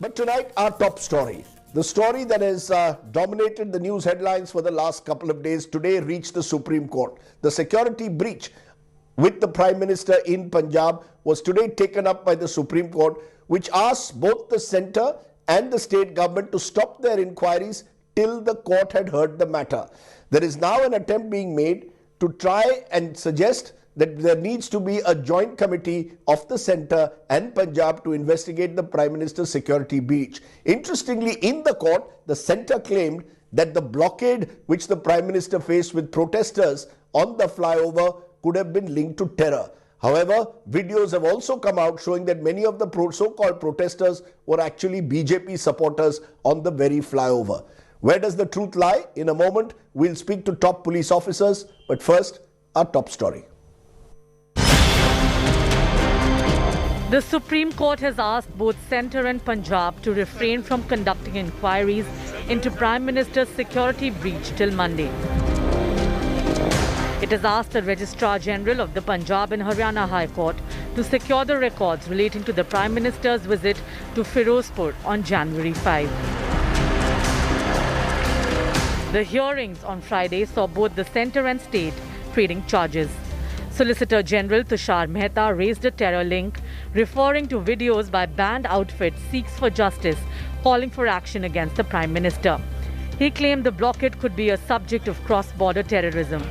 But tonight, our top story. The story that has dominated the news headlines for the last couple of days today reached the Supreme Court. The security breach with the Prime Minister in Punjab was today taken up by the Supreme Court, which asks both the centre and the state government to stop their inquiries till the court had heard the matter. There is now an attempt being made to try and suggest that there needs to be a joint committee of the centre and Punjab to investigate the Prime Minister's security breach. Interestingly, in the court, the centre claimed that the blockade which the Prime Minister faced with protesters on the flyover could have been linked to terror. However, videos have also come out showing that many of the so-called protesters were actually BJP supporters on the very flyover. Where does the truth lie? In a moment, we'll speak to top police officers. But first, our top story. The Supreme Court has asked both Centre and Punjab to refrain from conducting inquiries into Prime Minister's security breach till Monday. It has asked the Registrar General of the Punjab and Haryana High Court to secure the records relating to the Prime Minister's visit to Firozpur on January 5. The hearings on Friday saw both the centre and state trading charges. Solicitor General Tushar Mehta raised a terror link, referring to videos by banned outfit Sikhs for Justice calling for action against the Prime Minister. He claimed the blockade could be a subject of cross-border terrorism.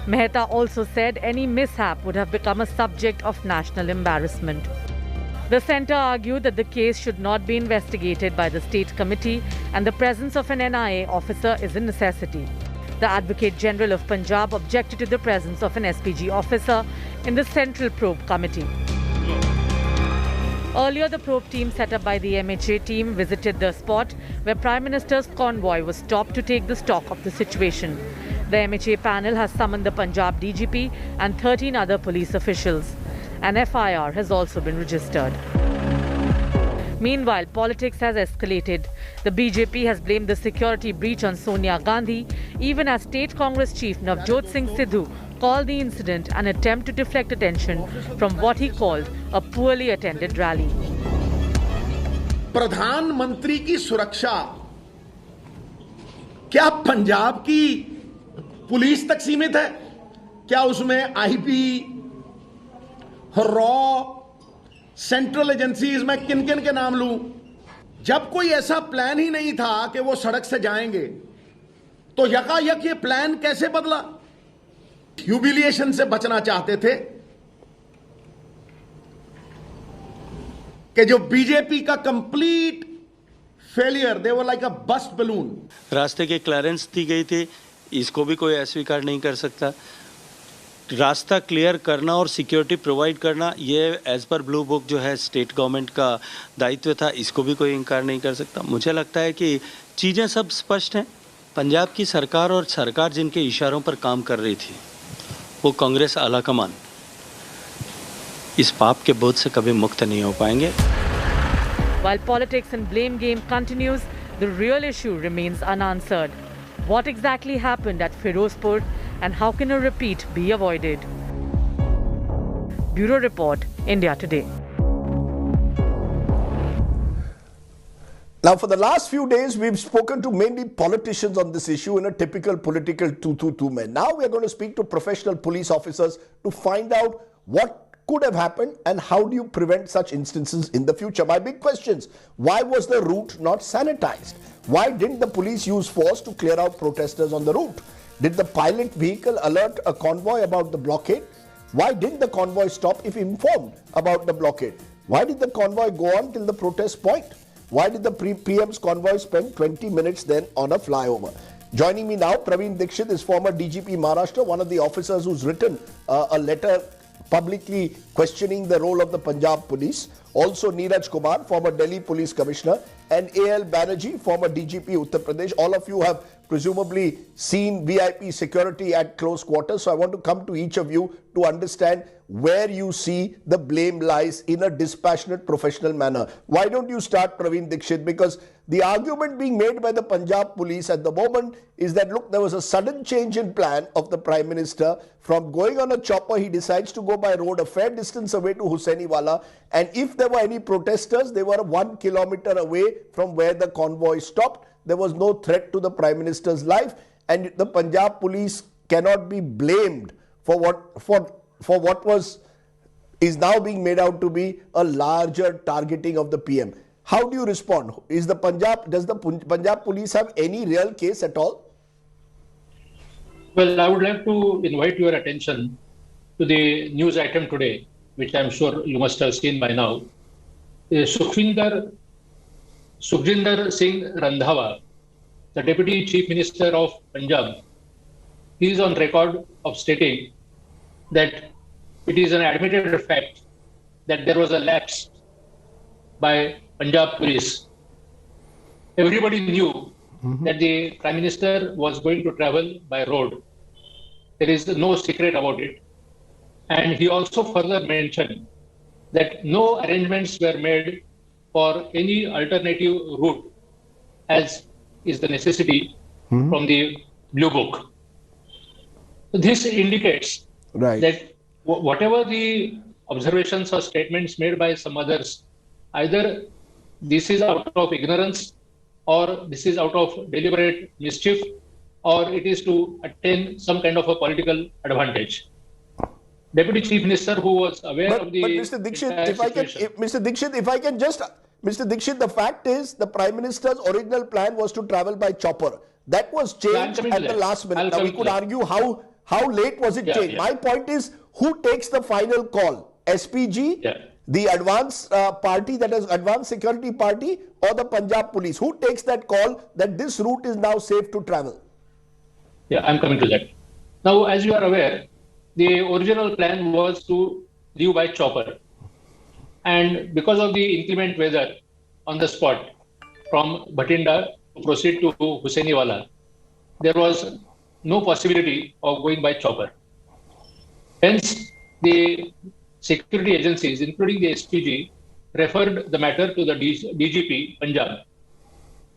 Mehta also said any mishap would have become a subject of national embarrassment. The centre argued that the case should not be investigated by the State Committee and the presence of an NIA officer is a necessity. The Advocate General of Punjab objected to the presence of an SPG officer in the Central Probe Committee. Earlier, the probe team set up by the MHA team visited the spot where Prime Minister's convoy was stopped to take the stock of the situation. The MHA panel has summoned the Punjab DGP and 13 other police officials. An FIR has also been registered. Meanwhile, politics has escalated. The BJP has blamed the security breach on Sonia Gandhi, even as State Congress Chief Navjot Singh Sidhu called the incident an attempt to deflect attention from what he called a poorly attended rally. प्रधानमंत्री की सुरक्षा क्या पंजाब की police तक सीमित है? क्या उसमें आईबी, रॉ, सेंट्रल एजेंसीज में किन किन के नाम लूं? जब कोई ऐसा प्लान ही नहीं था कि वो सड़क से जाएंगे, तो यकायक ये प्लान कैसे बदला? ह्यूमिलिएशन से बचना चाहते थे कि जो बीजेपी का complete failure, they were like a bust balloon. रास्ते के क्लियरेंस दी गई थी, इसको भी कोई अस्वीकार नहीं कर सकता। रास्ता क्लियर करना और सिक्योरिटी प्रोवाइड करना, ये एज पर ब्लू बुक जो है स्टेट गवर्नमेंट का दायित्व था, इसको भी कोई इनकार नहीं कर सकता। मुझे लगता है कि चीज़ें सब स्पष्ट हैं। पंजाब की सरकार और सरकार जिनके इशारों पर काम कर रही थी, वो कांग्रेस आलाकमान इस पाप के बोझ से कभी मुक्त नहीं हो पाएंगे। While politics and blame game continues, the real issue remains unanswered. What exactly happened at Firozpur and how can a repeat be avoided? Bureau Report, India Today. Now, for the last few days, we've spoken to mainly politicians on this issue in a typical political 2-2-2 men. Now, we're going to speak to professional police officers to find out what could have happened and how do you prevent such instances in the future. My big questions: why was the route not sanitized? Why didn't the police use force to clear out protesters on the route? Did the pilot vehicle alert a convoy about the blockade? Why didn't the convoy stop if informed about the blockade? Why did the convoy go on till the protest point? Why did the PM's convoy spend 20 minutes then on a flyover? Joining me now, Praveen Dixit is former DGP Maharashtra, one of the officers who's written a letter publicly questioning the role of the Punjab police. Also Neeraj Kumar, former Delhi Police Commissioner, and A.L. Banerjee, former DGP Uttar Pradesh. All of you have presumably seen VIP security at close quarters. So I want to come to each of you to understand where you see the blame lies in a dispassionate, professional manner. Why don't you start, Praveen Dikshit? Because the argument being made by the Punjab police at the moment is that, look, there was a sudden change in plan of the Prime Minister. From going on a chopper, he decides to go by road a fair distance away to Hussainiwala. And if there were any protesters, they were 1 kilometer away from where the convoy stopped. There was no threat to the Prime Minister's life. And the Punjab police cannot be blamed for what is now being made out to be a larger targeting of the PM. How do you respond? Does the Punjab police have any real case at all? Well, I would like to invite your attention to the news item today, which I'm sure you must have seen by now. Sukhjinder Singh Randhawa, the Deputy Chief Minister of Punjab, he is on record of stating that it is an admitted fact that there was a lapse by Punjab police. Everybody knew that the Prime Minister was going to travel by road. There is no secret about it. And he also further mentioned that no arrangements were made for any alternative route, as is the necessity from the Blue Book. This indicates that whatever the observations or statements made by some others, either this is out of ignorance, or this is out of deliberate mischief, or it is to attain some kind of a political advantage. Deputy Chief Minister, who was aware of the Mr. Dikshit, the fact is the Prime Minister's original plan was to travel by chopper. That was changed at the last minute. Now we could argue how late was it changed. My point is, who takes the final call? SPG, the advanced party, that is advanced security party, or the Punjab police? Who takes that call that this route is now safe to travel? Yeah, I'm coming to that. Now, as you are aware, the original plan was to leave by chopper. And because of the inclement weather on the spot from Bhatinda to proceed to Hussainiwala, there was no possibility of going by chopper. Hence, the security agencies, including the SPG, referred the matter to the DGP Punjab,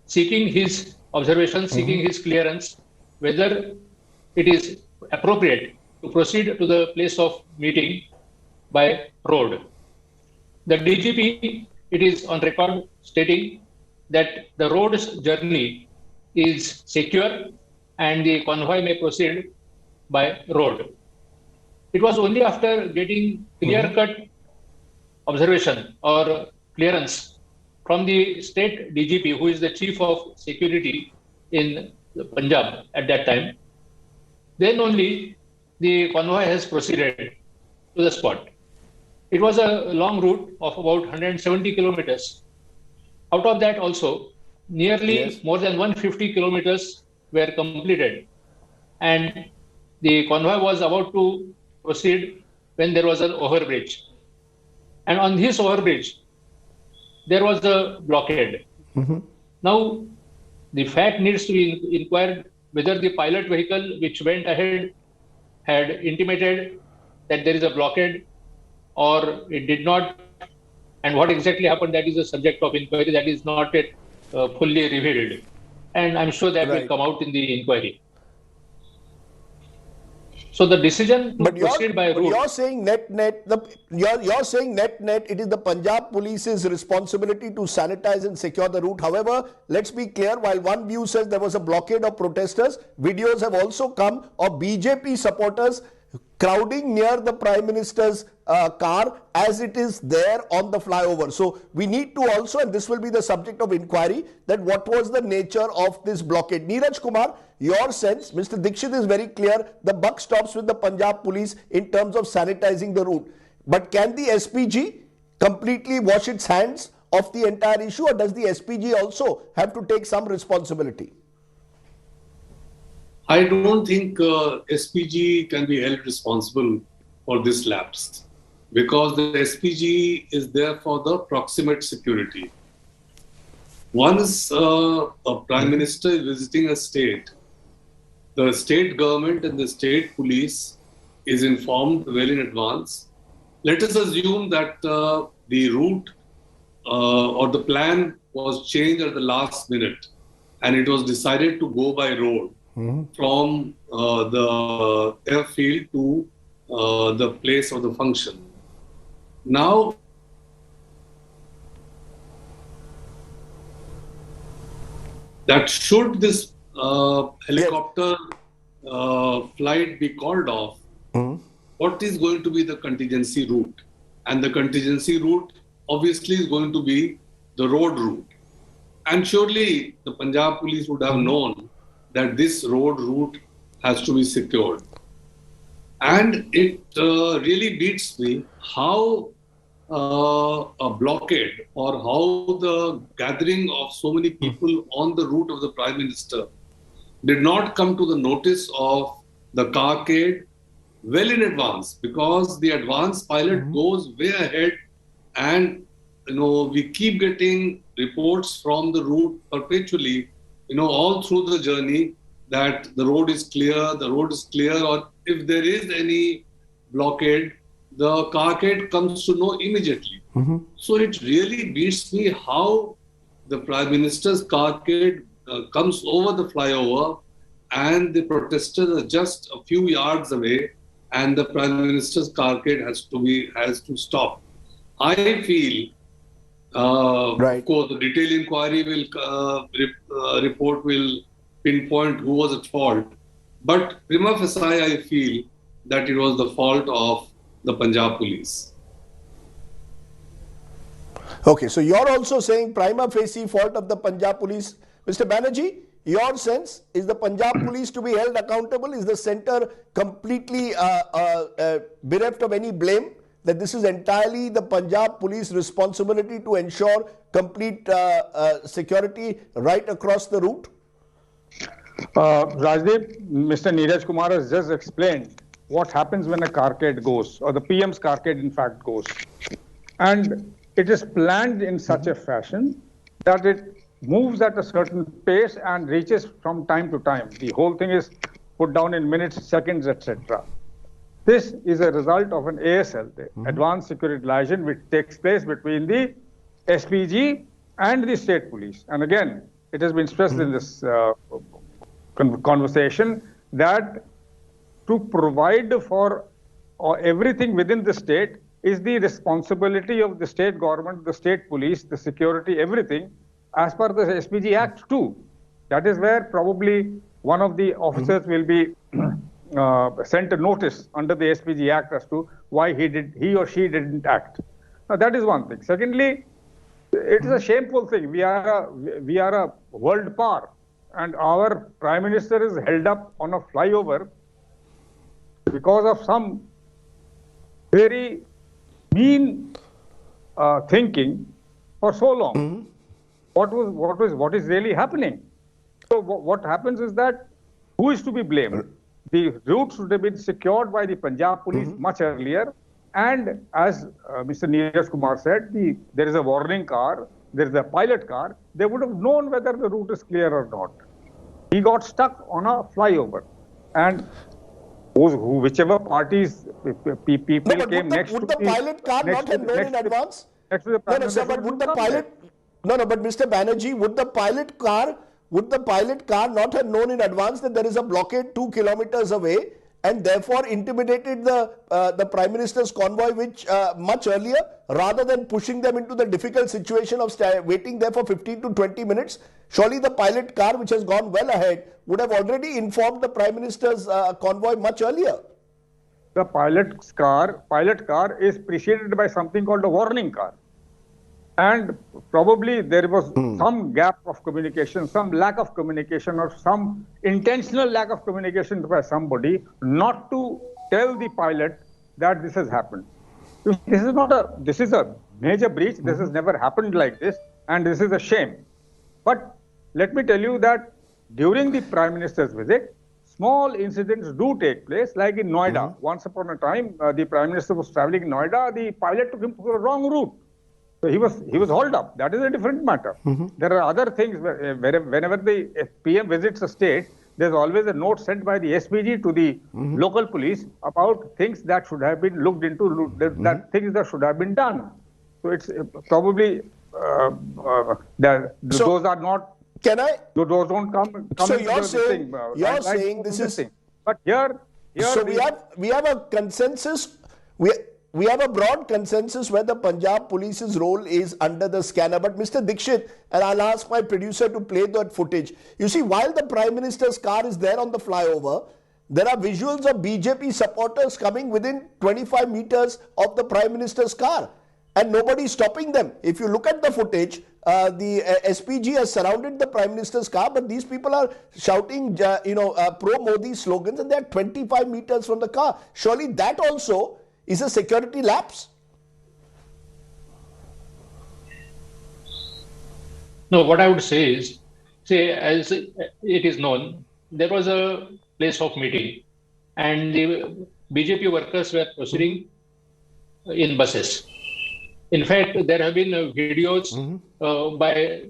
seeking his observations, seeking his clearance, whether it is appropriate to proceed to the place of meeting by road. The DGP, it is on record stating that the road's journey is secure and the convoy may proceed by road. It was only after getting clear-cut observation or clearance from the state DGP, who is the chief of security in Punjab at that time, then only the convoy has proceeded to the spot. It was a long route of about 170 kilometers. Out of that also, nearly more than 150 kilometers were completed. And the convoy was about to proceed when there was an overbridge. And on this overbridge, there was a blockade. Now, the fact needs to be inquired whether the pilot vehicle which went ahead had intimated that there is a blockade or it did not, and what exactly happened, that is a subject of inquiry that is not yet fully revealed. And I'm sure that will come out in the inquiry. So the decision to proceed by route. You're saying net, you're saying net, it is the Punjab police's responsibility to sanitize and secure the route. However, let's be clear, while one view says there was a blockade of protesters, videos have also come of BJP supporters crowding near the Prime Minister's car as it is there on the flyover. So we need to also, and this will be the subject of inquiry, that what was the nature of this blockade. Neeraj Kumar, your sense, Mr. Dikshit is very clear, the buck stops with the Punjab police in terms of sanitizing the route. But can the SPG completely wash its hands of the entire issue, or does the SPG also have to take some responsibility? I don't think SPG can be held responsible for this lapse, because the SPG is there for the proximate security. Once a Prime Minister is visiting a state, the state government and the state police is informed well in advance. Let us assume that the route or the plan was changed at the last minute and it was decided to go by road from the airfield to the place of the function. Now, that should this helicopter flight be called off, what is going to be the contingency route? And the contingency route obviously is going to be the road route. And surely the Punjab police would have known that this road route has to be secured. And it really beats me how a blockade or how the gathering of so many people on the route of the Prime Minister did not come to the notice of the carcade well in advance, because the advance pilot goes way ahead, and we keep getting reports from the route perpetually, all through the journey, that the road is clear, or if there is any blockade, the carcade comes to know immediately. So it really beats me how the Prime Minister's carcade comes over the flyover and the protesters are just a few yards away and the Prime Minister's carcade has to stop. I feel, of course, the detailed inquiry will report will pinpoint who was at fault, but prima facie, I feel that it was the fault of the Punjab police. Okay, so you're also saying prima facie fault of the Punjab police. Mr. Banerjee, your sense, is the Punjab police to be held accountable? Is the centre completely bereft of any blame? That this is entirely the Punjab police responsibility to ensure complete security right across the route? Rajdeep, Mr. Neeraj Kumar has just explained what happens when a carcade goes, or the PM's carcade in fact goes. And it is planned in such a fashion that it moves at a certain pace and reaches from time to time. The whole thing is put down in minutes, seconds, etc. This is a result of an ASL, the Advanced Security Liaison, which takes place between the SPG and the state police. And again, it has been stressed in this conversation that to provide for everything within the state is the responsibility of the state government, the state police, the security, everything, as per the SPG Act too. That is where probably one of the officers will be sent a notice under the SPG Act as to why he or she didn't act. Now that is one thing. Secondly, it is a shameful thing. We are a world power, and our Prime Minister is held up on a flyover because of some very mean thinking for so long. What is really happening? So what happens is that who is to be blamed? The route should have been secured by the Punjab police much earlier. And as Mr. Neeraj Kumar said, there is a warning car, there is a pilot car. They would have known whether the route is clear or not. He got stuck on a flyover. And whichever parties, people came next to would the pilot car not have known in advance? No, sir, but would the pilot... No, but Mr. Banerjee, would the pilot car not have known in advance that there is a blockade 2 kilometers away and therefore intimidated the Prime Minister's convoy much earlier, rather than pushing them into the difficult situation of waiting there for 15 to 20 minutes? Surely the pilot car, which has gone well ahead, would have already informed the Prime Minister's convoy much earlier. The pilot car is preceded by something called a warning car. And probably there was some gap of communication, some lack of communication, or some intentional lack of communication by somebody not to tell the pilot that this has happened. This is a major breach. This has never happened like this, and this is a shame. But let me tell you that during the Prime Minister's visit, small incidents do take place, like in Noida. Once upon a time, the Prime Minister was traveling in Noida. The pilot took him to the wrong route. So he was hauled up. That is a different matter. There are other things whenever the PM visits a state, there's always a note sent by the SPG to the local police about things that should have been looked into, that things that should have been done. So it's probably those are not. Can I? Those don't come. So into you're the saying thing. you're saying this is. But here So we have a consensus. We have a broad consensus where the Punjab Police's role is under the scanner. But Mr. Dixit, and I'll ask my producer to play that footage. You see, while the Prime Minister's car is there on the flyover, there are visuals of BJP supporters coming within 25 meters of the Prime Minister's car, and nobody's stopping them. If you look at the footage, the SPG has surrounded the Prime Minister's car, but these people are shouting, pro-Modi slogans, and they're 25 meters from the car. Surely that also is a security lapse? No, what I would say is, as it is known, there was a place of meeting and the BJP workers were proceeding in buses. In fact, there have been videos by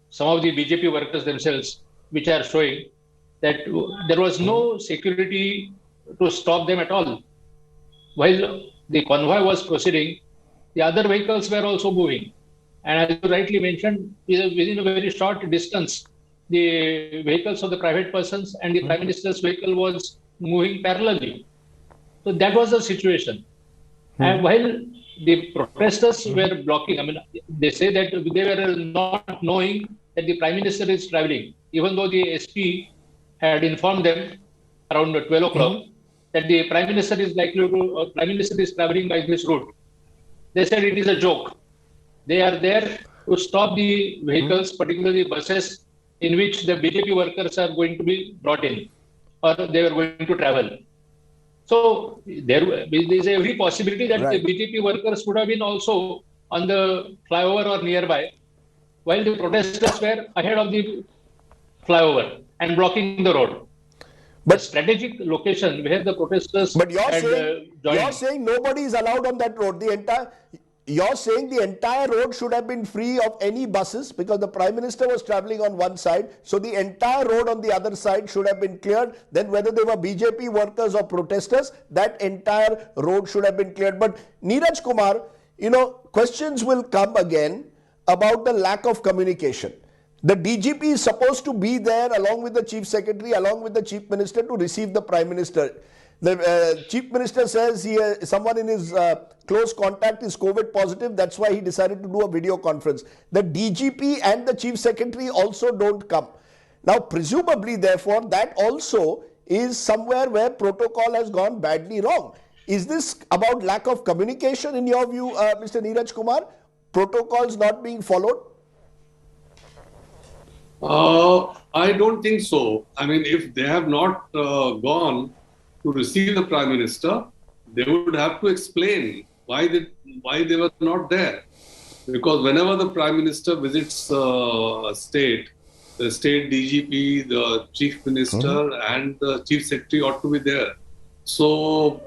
some of the BJP workers themselves which are showing that there was no security to stop them at all. While the convoy was proceeding, the other vehicles were also moving. And as you rightly mentioned, within a very short distance, the vehicles of the private persons and the Prime Minister's vehicle was moving parallelly. So that was the situation. And while the protesters were blocking, I mean, they say that they were not knowing that the Prime Minister is traveling, even though the SP had informed them around 12 o'clock that the Prime Minister is Prime Minister is traveling by this route. They said it is a joke. They are there to stop the vehicles, particularly buses, in which the BJP workers are going to be brought in, or they were going to travel. So there is every possibility that the BJP workers would have been also on the flyover or nearby, while the protesters were ahead of the flyover and blocking the road. But strategic location where the protesters you're saying nobody is allowed on that road. You're saying the entire road should have been free of any buses because the Prime Minister was travelling on one side. So the entire road on the other side should have been cleared. Then whether they were BJP workers or protesters, that entire road should have been cleared. But Neeraj Kumar, questions will come again about the lack of communication. The DGP is supposed to be there along with the Chief Secretary, along with the Chief Minister to receive the Prime Minister. The Chief Minister says someone in his close contact is COVID positive. That's why he decided to do a video conference. The DGP and the Chief Secretary also don't come. Now, presumably, therefore, that also is somewhere where protocol has gone badly wrong. Is this about lack of communication in your view, Mr. Neeraj Kumar? Protocols not being followed? I don't think so. I mean, if they have not gone to receive the Prime Minister, they would have to explain why they were not there. Because whenever the Prime Minister visits a state, the state DGP, the Chief Minister and the Chief Secretary ought to be there. So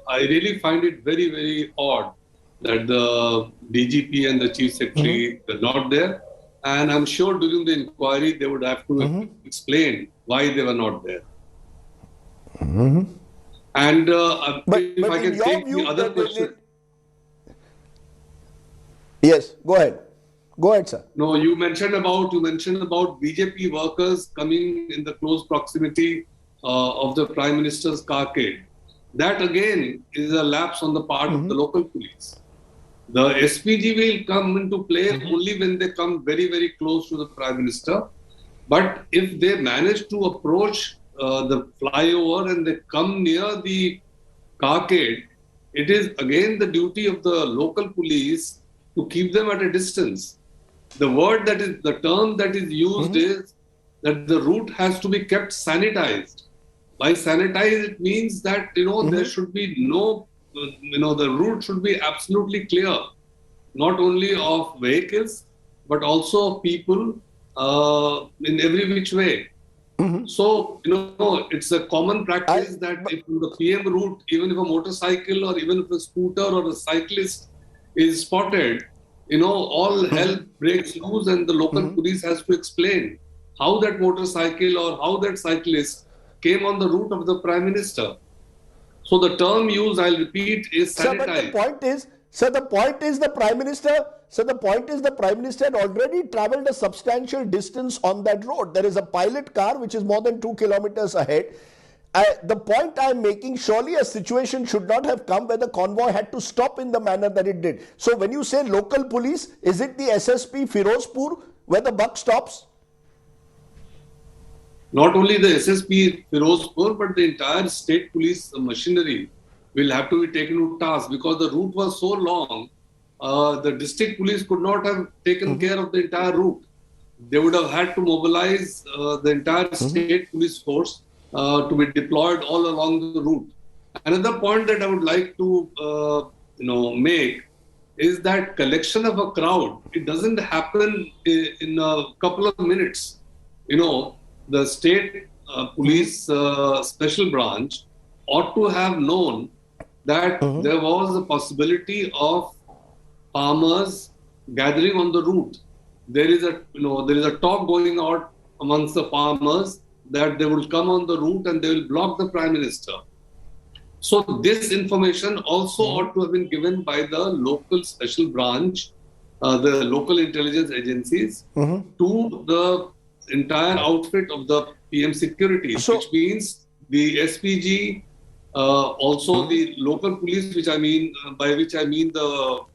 I really find it very, very odd that the DGP and the Chief Secretary are not there. And I'm sure during the inquiry, they would have to explain why they were not there. And if I can take the other question. Yes, go ahead. Go ahead, sir. No, you mentioned about BJP workers coming in the close proximity of the Prime Minister's carcade. That again is a lapse on the part of the local police. The SPG will come into play only when they come very, very close to the Prime Minister. But if they manage to approach the flyover and they come near the carcade, it is again the duty of the local police to keep them at a distance. The term that is used is that the route has to be kept sanitized. By sanitize, it means that, there should be no, the route should be absolutely clear, not only of vehicles, but also of people in every which way. So, it's a common practice that if in the PM route, even if a motorcycle or even if a scooter or a cyclist is spotted, all hell breaks loose and the local police has to explain how that motorcycle or how that cyclist came on the route of the Prime Minister. So the term used, I'll repeat, is Sir, but sanitized. the point is the Prime Minister had already travelled a substantial distance on that road. There is a pilot car which is more than 2 kilometers ahead. The point I'm making, surely a situation should not have come where the convoy had to stop in the manner that it did. So when you say local police, is it the SSP Firozpur where the buck stops? Not only the SSP Firozpur, but the entire state police machinery will have to be taken to task because the route was so long. The district police could not have taken care of the entire route. They would have had to mobilize the entire state police force to be deployed all along the route. Another point that I would like to make is that collection of a crowd, it doesn't happen in a couple of minutes. The state police special branch ought to have known that there was a possibility of farmers gathering on the route. There is a talk going out amongst the farmers that they will come on the route and they will block the Prime Minister. So this information also ought to have been given by the local special branch, the local intelligence agencies, to the entire outfit of the PM security, which means the SPG, also the local police, by which I mean the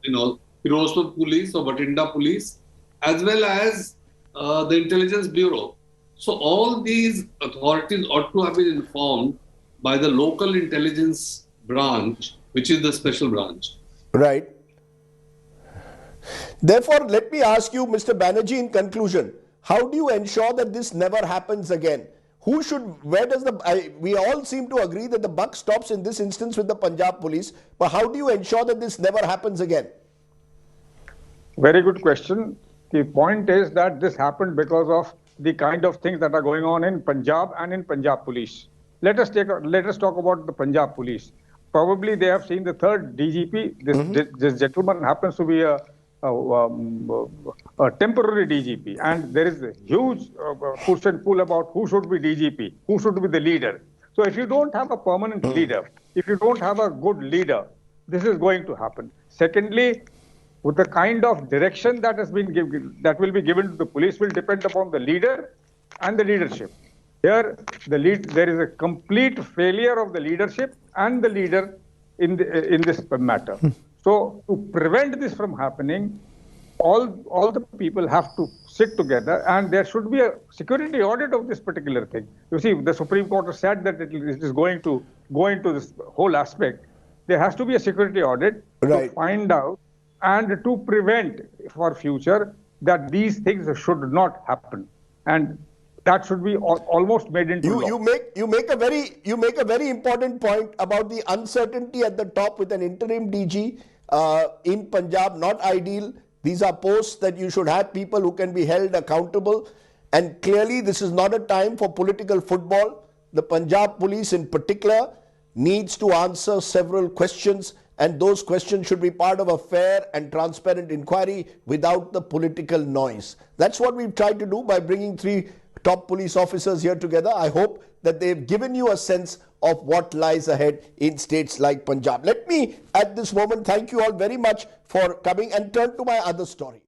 Firozpur police or Bathinda police, as well as the intelligence bureau. So all these authorities ought to have been informed by the local intelligence branch, which is the special branch. Right. Therefore, let me ask you, Mr. Banerjee, in conclusion, how do you ensure that this never happens again? We all seem to agree that the buck stops in this instance with the Punjab police, but how do you ensure that this never happens again? Very good question. The point is that this happened because of the kind of things that are going on in Punjab and in Punjab police. Let us talk about the Punjab police. Probably they have seen the third DGP. This gentleman happens to be a temporary DGP, and there is a huge push and pull about who should be DGP, who should be the leader. So if you don't have a permanent leader, if you don't have a good leader, this is going to happen. Secondly, with the kind of direction that has been that will be given to the police will depend upon the leader and the leadership. Here, there is a complete failure of the leadership and the leader in this matter. So to prevent this from happening, all the people have to sit together, and there should be a security audit of this particular thing. You see, the Supreme Court has said that it is going to go into this whole aspect. There has to be a security audit to find out and to prevent for future that these things should not happen, and that should be almost made into law. You make a very important point about the uncertainty at the top with an interim DG in Punjab. Not ideal. These are posts that you should have people who can be held accountable, and clearly this is not a time for political football. The Punjab police in particular needs to answer several questions, and those questions should be part of a fair and transparent inquiry without the political noise. That's what we've tried to do by bringing 3 top police officers here together. I hope that they've given you a sense of what lies ahead in states like Punjab. Let me, at this moment, thank you all very much for coming and turn to my other story.